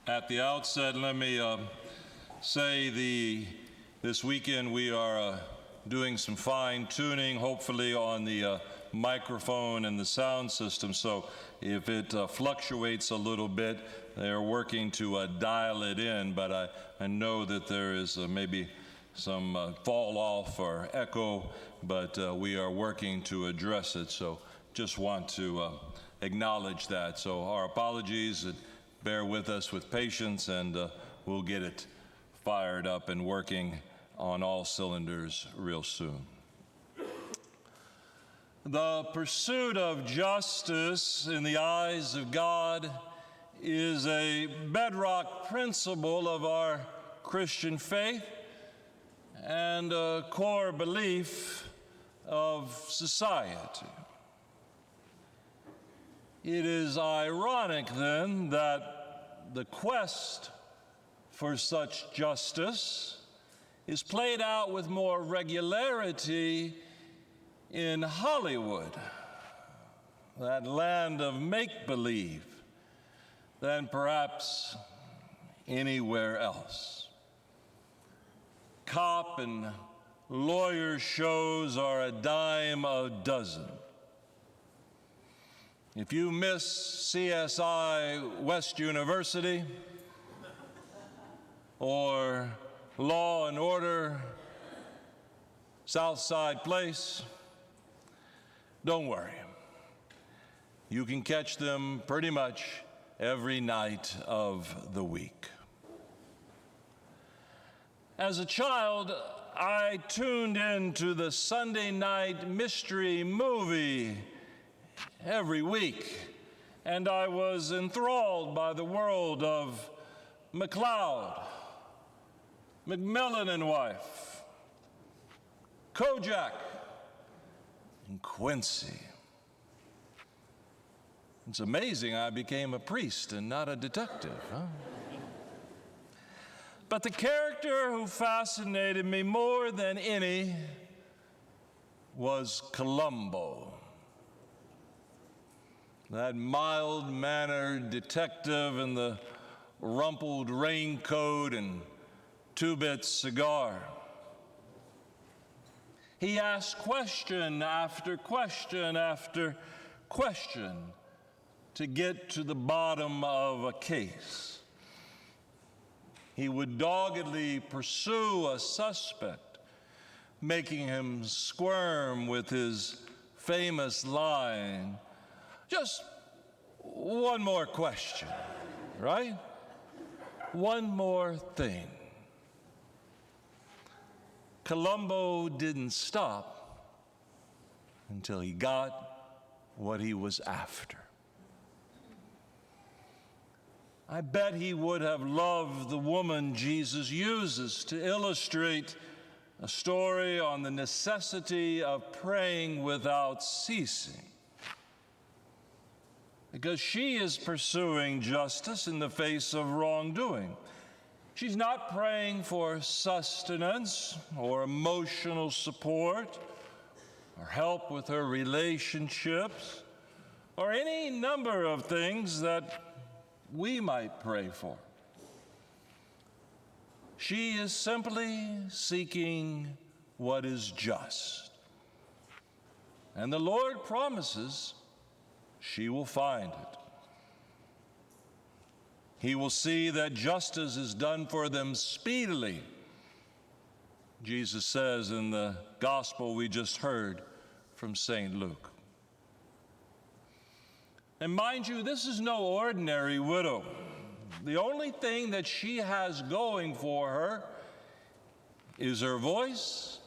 At the outset, let me say this weekend we are doing some fine-tuning, hopefully on the microphone and the sound system. So if it fluctuates a little bit, they're working to dial it in. But I know that there is maybe some fall off or echo, but we are working to address it. So just want to acknowledge that. So our apologies. Bear with us with patience, and we'll get it fired up and working on all cylinders real soon. The pursuit of justice in the eyes of God is a bedrock principle of our Christian faith and a core belief of society. It is ironic, then, that the quest for such justice is played out with more regularity in Hollywood, that land of make-believe, than perhaps anywhere else. Cop and lawyer shows are a dime a dozen. If you miss CSI West University or Law and Order Southside Place, don't worry. You can catch them pretty much every night of the week. As a child, I tuned into the Sunday night mystery movie every week, and I was enthralled by the world of McCloud, McMillan and Wife, Kojak, and Quincy. It's amazing I became a priest and not a detective, huh? But the character who fascinated me more than any was Columbo. That mild-mannered detective in the rumpled raincoat and two-bit cigar. He asked question after question after question to get to the bottom of a case. He would doggedly pursue a suspect, making him squirm with his famous line, "Just one more question," right? One more thing. Columbo didn't stop until he got what he was after. I bet he would have loved the woman Jesus uses to illustrate a story on the necessity of praying without ceasing, because she is pursuing justice in the face of wrongdoing. She's not praying for sustenance or emotional support or help with her relationships or any number of things that we might pray for. She is simply seeking what is just. And the Lord promises she will find it. He will see that justice is done for them speedily. Jesus says in the gospel we just heard from St. Luke. And mind you, this is no ordinary widow. The only thing that she has going for her is her voice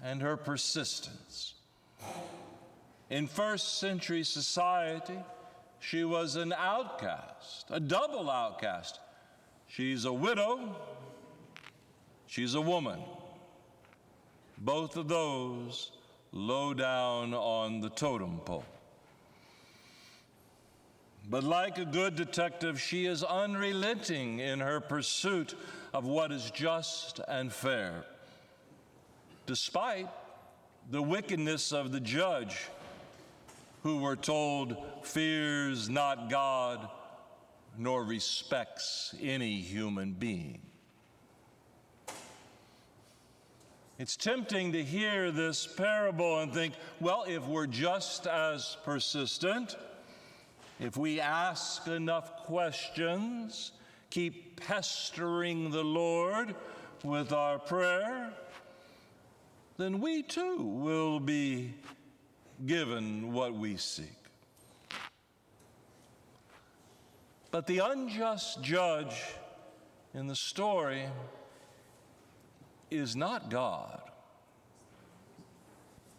and her persistence. In first century society, she was an outcast, a double outcast. She's a widow, she's a woman. Both of those low down on the totem pole. But like a good detective, she is unrelenting in her pursuit of what is just and fair, despite the wickedness of the judge, who we're told fears not God nor respects any human being. It's tempting to hear this parable and think, well, if we're just as persistent, if we ask enough questions, keep pestering the Lord with our prayer, then we too will be given what we seek. But the unjust judge in the story is not God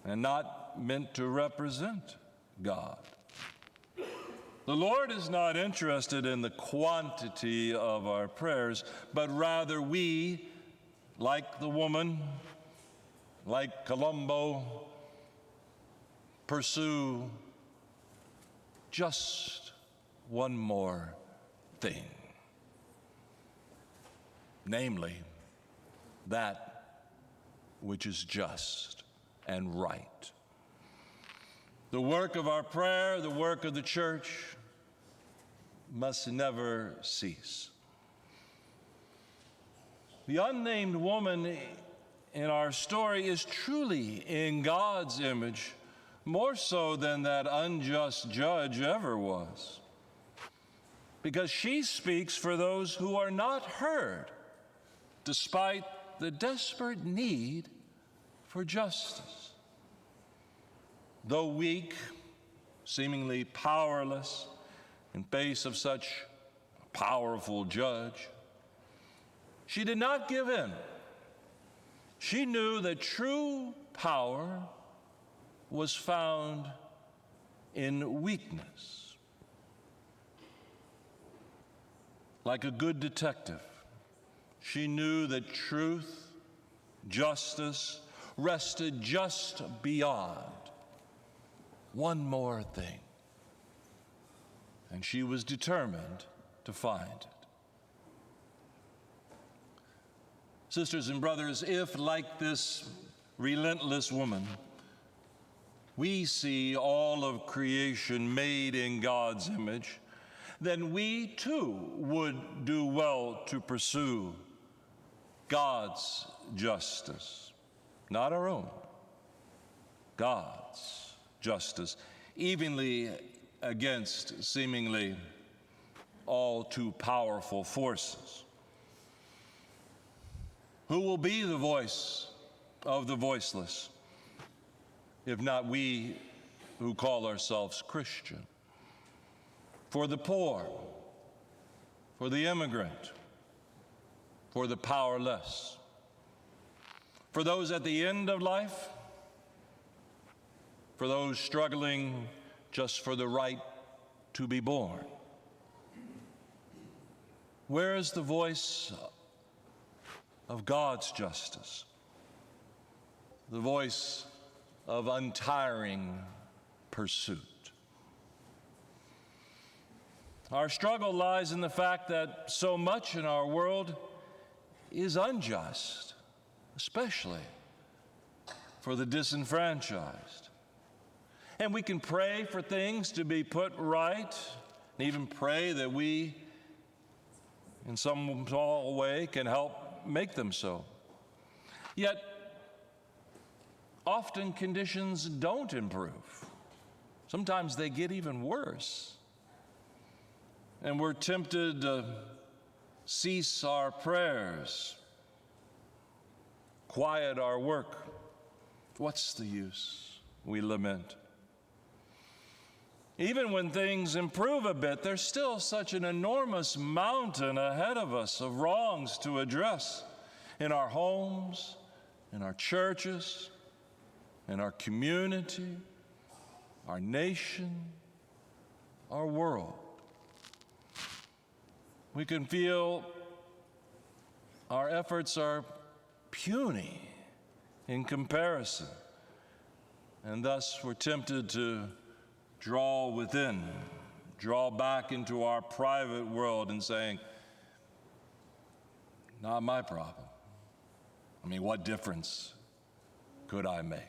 and not meant to represent God. The Lord is not interested in the quantity of our prayers, but rather we, like the woman, like Columbo, pursue just one more thing, namely that which is just and right. The work of our prayer, the work of the church, must never cease. The unnamed woman in our story is truly in God's image, more so than that unjust judge ever was, because she speaks for those who are not heard, despite the desperate need for justice. Though weak, seemingly powerless in face of such a powerful judge, she did not give in. She knew that true power was found in weakness. Like a good detective, she knew that truth, justice, rested just beyond one more thing. And she was determined to find it. Sisters and brothers, if, like this relentless woman, we see all of creation made in God's image, then we too would do well to pursue God's justice, not our own, God's justice, evenly against seemingly all too powerful forces. Who will be the voice of the voiceless, if not we who call ourselves Christian? For the poor, for the immigrant, for the powerless, for those at the end of life, for those struggling just for the right to be born. Where is the voice of God's justice? The voice of untiring pursuit. Our struggle lies in the fact that so much in our world is unjust, especially for the disenfranchised. And we can pray for things to be put right, and even pray that we, in some small way, can help make them so. Yet, often conditions don't improve. Sometimes they get even worse. And we're tempted to cease our prayers, quiet our work. What's the use? We lament. Even when things improve a bit, there's still such an enormous mountain ahead of us of wrongs to address in our homes, in our churches, in our community, our nation, our world. We can feel our efforts are puny in comparison, and thus we're tempted to draw within, draw back into our private world and saying, not my problem. I mean, what difference could I make?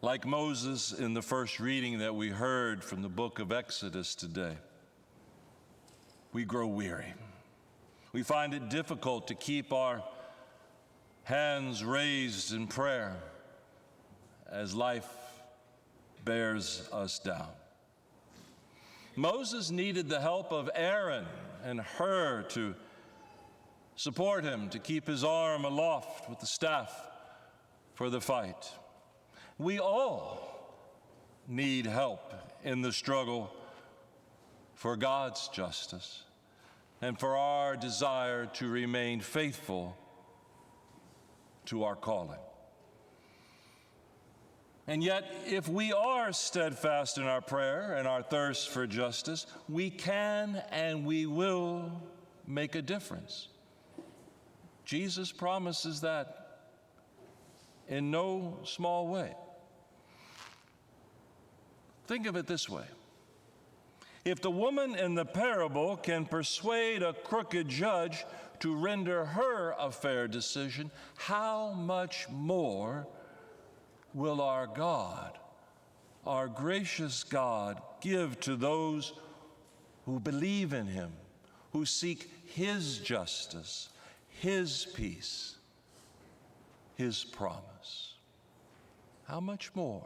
Like Moses in the first reading that we heard from the book of Exodus today, we grow weary. We find it difficult to keep our hands raised in prayer as life bears us down. Moses needed the help of Aaron and Hur to support him, to keep his arm aloft with the staff for the fight. We all need help in the struggle for God's justice and for our desire to remain faithful to our calling. And yet, if we are steadfast in our prayer and our thirst for justice, we can and we will make a difference. Jesus promises that in no small way. Think of it this way. If the woman in the parable can persuade a crooked judge to render her a fair decision, how much more will our God, our gracious God, give to those who believe in him, who seek his justice, his peace, his promise? How much more?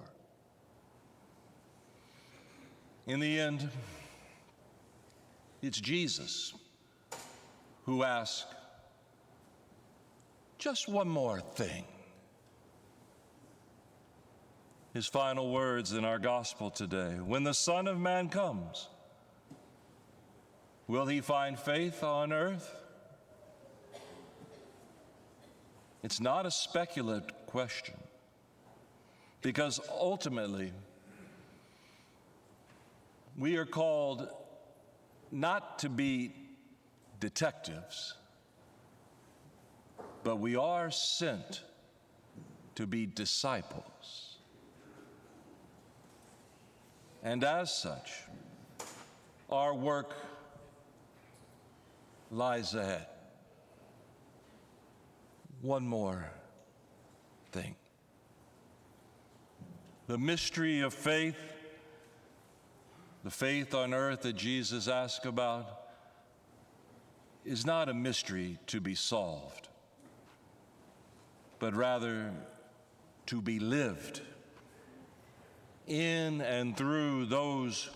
In the end, it's Jesus who asks just one more thing. His final words in our gospel today: when the Son of Man comes, will he find faith on earth? It's not a speculative question, because ultimately we are called not to be detectives, but we are sent to be disciples. And as such, our work lies ahead. One more thing. The mystery of faith, the faith on earth that Jesus asked about, is not a mystery to be solved, but rather to be lived in and through those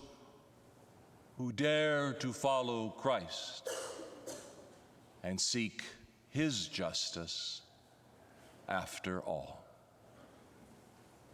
who dare to follow Christ and seek his justice after all.